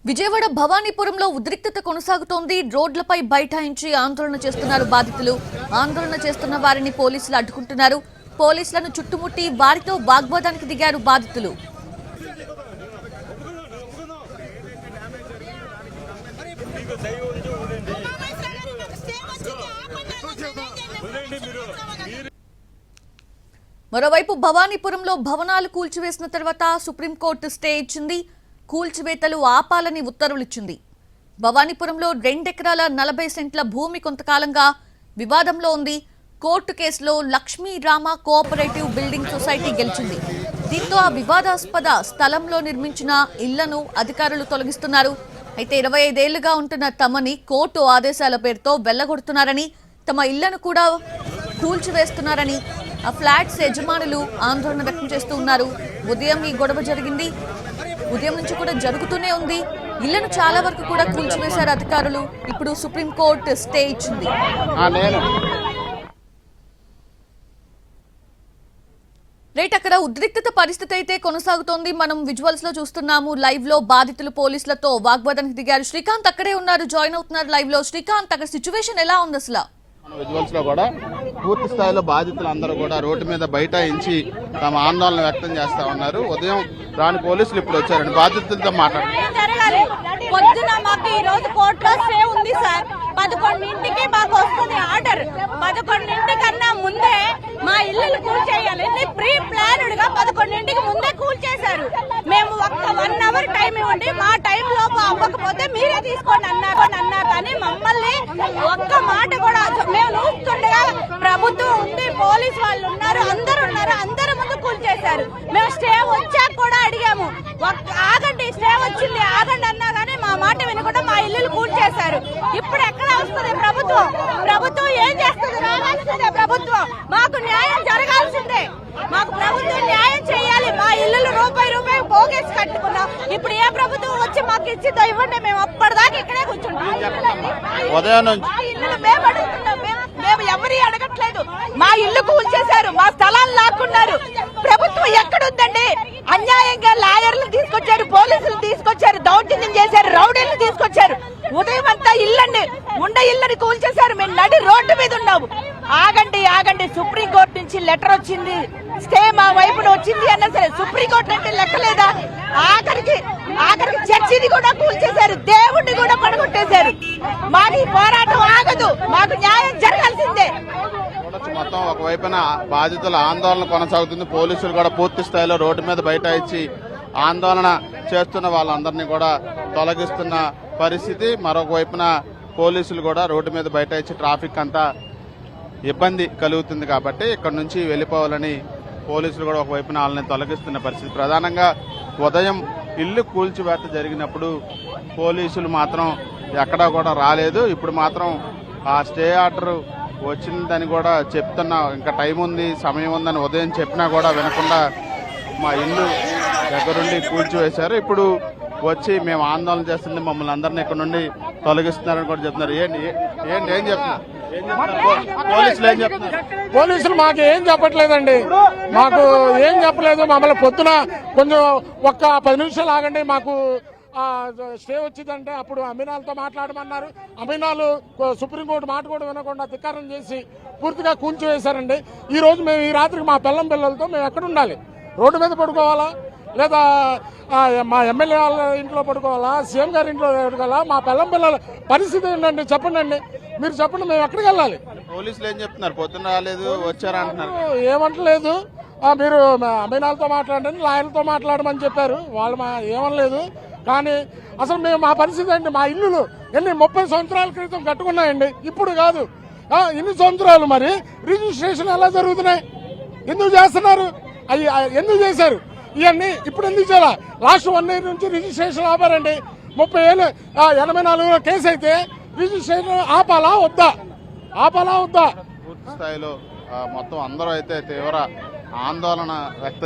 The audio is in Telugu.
విజయవాడ భవానీపురంలో ఉద్రిక్తత కొనసాగుతోంది. రోడ్లపై బైఠాయించి ఆందోళన చేస్తున్నారు బాధితులు. ఆందోళన చేస్తున్న వారిని పోలీసులు అడ్డుకుంటున్నారు. పోలీసులను చుట్టుముట్టి వారితో వాగ్వాదానికి దిగారు బాధితులు. మరోవైపు భవానీపురంలో భవనాలు కూల్చివేసిన తర్వాత సుప్రీంకోర్టు స్టే ఇచ్చింది. కూల్చివేతలు ఆపాలని ఉత్తర్వులిచ్చింది. భవానీపురంలో 2 ఎకరాల 40 సెంట్ల భూమి కొంతకాలంగా వివాదంలో ఉంది. కోర్టు కేసులో Lakshmi Rama cooperative building society గెలిచింది. దీంతో ఆ వివాదాస్పద స్థలంలో నిర్మించిన ఇళ్లను అధికారులు తొలగిస్తున్నారు. అయితే 25 ఏళ్లుగా ఉంటున్న తమని కోర్టు ఆదేశాల పేరుతో వెళ్లగొడుతున్నారని, తమ ఇళ్లను కూడా కూల్చివేస్తున్నారని ఆ ఫ్లాట్స్ యజమానులు ఆందోళన వ్యక్తం చేస్తూ ఉన్నారు. ఉదయం ఈ గొడవ జరిగింది. ఉదయం నుంచి కూడా జరుగుతూనే ఉంది. ఇళ్లను చాలా వరకు కూడా కూల్చివేశారు అధికారులు. ఇప్పుడు సుప్రీంకోర్టు స్టే ఇచ్చింది. రైట్, అక్కడ ఉద్రిక్తత పరిస్థితి అయితే కొనసాగుతోంది. మనం విజువల్స్ లో చూస్తున్నాము. లైవ్ లో బాధితులు పోలీసులతో వాగ్వాదానికి దిగారు. శ్రీకాంత్ అక్కడే ఉన్నారు, జాయిన్ అవుతున్నారు లైవ్ లో. శ్రీకాంత్, అక్కడ సిచ్యువేషన్ ఎలా ఉంది అసలు? విజువల్స్ లో కూడా పూర్తి స్థాయిలో బాధితులు అందరూ కూడా రోడ్డు మీద బైఠాయించి తమ ఆందోళన వ్యక్తం చేస్తా ఉన్నారు. ఉదయం రాని పోలీసులు ఇప్పుడు వచ్చారండి. బాధితులతో మాట్లాడారు. పొద్దున మాకు ఈ రోజు కోర్టులో స్టే ఉంది సార్. 11ంటికి మాకు వస్తుంది ఆర్డర్. 11ంటికన్నా ముందే మా ఇల్లు కూల్చేయాలి. ప్రీ ప్లాన్డ్ గా 11ంటికి ముందే కూల్చేశారు. మేము ఒక్క 1 అవర్ టైం ఇవ్వండి, మా టైం లోపు అవ్వకపోతే మీరే తీసుకోండి అన్నా కానీ మమ్మల్ని ఒక్క మాట కూడా మేము చూస్తుండగా ప్రభుత్వం ఉంది, పోలీసు వాళ్ళు ఉన్నారు, అందరూ ముందు కూల్చేశారు. మేము స్టే వచ్చాక కూడా అడిగాము, ఆగండి స్టే వచ్చింది ఆగండి అన్నా కానీ మా మాట వినకుండా మా ఇల్లు కూల్చేశారు. ఇప్పుడు ఎక్కడ వస్తుంది ప్రభుత్వం ఏం చేస్తుంది? రావాల్సిందే ప్రభుత్వం. మాకు న్యాయం జరగాల్సిందే. మాకు ప్రభుత్వం న్యాయం చేయాలి. మా ఇల్లు రూపాయి పోగేసి కట్టుకున్నాం. ఇప్పుడు ఏ ప్రభుత్వం వచ్చి మాకు ఇచ్చిందో ఇవ్వండి. మేము అప్పటిదాకా ఇక్కడే కూర్చుంటాం. మేము ఎవరి అడగట్లేదు. మా ఇల్లు కూల్చేశారు, మా స్థలాలు లాక్కున్నారు. ప్రభుత్వం ఎక్కడుందండి? అన్యాయంగా లాయర్లు తీసుకొచ్చారు, పోలీసులు తీసుకొచ్చారు, దౌర్జన్యం చేశారు, రౌడీలు తీసుకొచ్చారు. ఉదయం అంతా ఇళ్ళని కూల్చేశారు. మేము నడి రోడ్డు మీద ఉన్నాము. ఆగండి సుప్రీంకోర్టు నుంచి లెటర్ వచ్చింది, స్టే మా వైపున వచ్చింది అన్నా సరే సుప్రీంకోర్టు అంటే లెక్కలేదా? ఆఖరికి చర్చిని కూడా కూల్చేశారు, దేవుణ్ణి కూడా పడగొట్టేశారు. మాకు ఈ పోరాటం ఆగదు, మాకు న్యాయం జరగాల్సిందే. మొత్తం ఒకవైపున బాధితుల ఆందోళన కొనసాగుతుంది. పోలీసులు కూడా పూర్తి స్థాయిలో రోడ్డు మీద బైఠాయించి ఆందోళన చేస్తున్న వాళ్ళందరినీ కూడా తొలగిస్తున్న పరిస్థితి. మరొక వైపున పోలీసులు కూడా రోడ్డు మీద బైఠాయించి ట్రాఫిక్ అంతా ఇబ్బంది కలుగుతుంది కాబట్టి ఇక్కడ నుంచి వెళ్ళిపోవాలని పోలీసులు కూడా ఒకవైపున వాళ్ళని తొలగిస్తున్న పరిస్థితి. ప్రధానంగా ఉదయం ఇల్లు కూల్చివేత జరిగినప్పుడు పోలీసులు మాత్రం ఎక్కడా కూడా రాలేదు. ఇప్పుడు మాత్రం ఆ స్టే ఆర్డర్ వచ్చిందని కూడా చెప్తున్నా, ఇంకా టైం ఉంది, సమయం ఉందని ఉదయం చెప్పినా కూడా వినకుండా మా ఇల్లు దగ్గరుండి కూల్చివేశారు. ఇప్పుడు వచ్చి మేము ఆందోళన చేస్తుంది, మమ్మల్ని అందరినీ ఇక్కడ నుండి తొలగిస్తున్నారని కూడా చెప్తున్నారు. ఏం చెప్తున్నారు పోలీసులు? ఏం చెప్తున్నారు? పోలీసులు మాకు ఏం చెప్పట్లేదండి, మాకు ఏం చెప్పలేదు. మమ్మల్ని పొద్దున కొంచెం ఒక్క 10 నిమిషాలు ఆగండి, మాకు స్టే వచ్చిందంటే అప్పుడు అమీనాలతో మాట్లాడమన్నారు. అమీనాలు సుప్రీంకోర్టు మాట కూడా వినకుండా ధిక్కారం చేసి పూర్తిగా కూల్చివేశారండి. ఈ రోజు మేము ఈ రాత్రికి మా పిల్లలతో మేము ఎక్కడ ఉండాలి? రోడ్డు మీద పడుకోవాలా, లేదా మా ఎమ్మెల్యే వాళ్ళ ఇంట్లో పడుకోవాలా, సీఎం గారి ఇంట్లో పడుకోవాలా? మా పిల్లల పరిస్థితి ఏంటండి చెప్పండి, మీరు చెప్పండి, మేము ఎక్కడికి వెళ్ళాలి? పోలీసులు ఏం చెప్తున్నారు? పొద్దున్న రాలేదు, వచ్చారా అంటున్నారు. ఏమంటలేదు, మీరు అమీనాలతో మాట్లాడండి, లాయర్లతో మాట్లాడమని చెప్పారు. వాళ్ళు ఏమనలేదు. కానీ అసలు మేము మా పరిస్థితి ఏంటి? మా ఇల్లులు 30 సంవత్సరాల క్రితం కట్టుకున్నాయండి, ఇప్పుడు కాదు. ఇన్ని సంవత్సరాలు మరి రిజిస్ట్రేషన్ ఎలా జరుగుతున్నాయి? ఎందుకు చేస్తున్నారు? అవి ఎందుకు చేశారు? ఇవన్నీ ఇప్పుడు ఎందుకు చేయాలా? లాస్ట్ 1 ఇయర్ నుంచి రిజిస్ట్రేషన్ ఆపారండి. 30 ఏళ్ళు 84లో కేసు అయితే రిజిస్ట్రేషన్ ఆపాలా వద్దా? పూర్తి స్థాయిలో మొత్తం అందరూ అయితే తీవ్ర ఆందోళన వ్యక్తం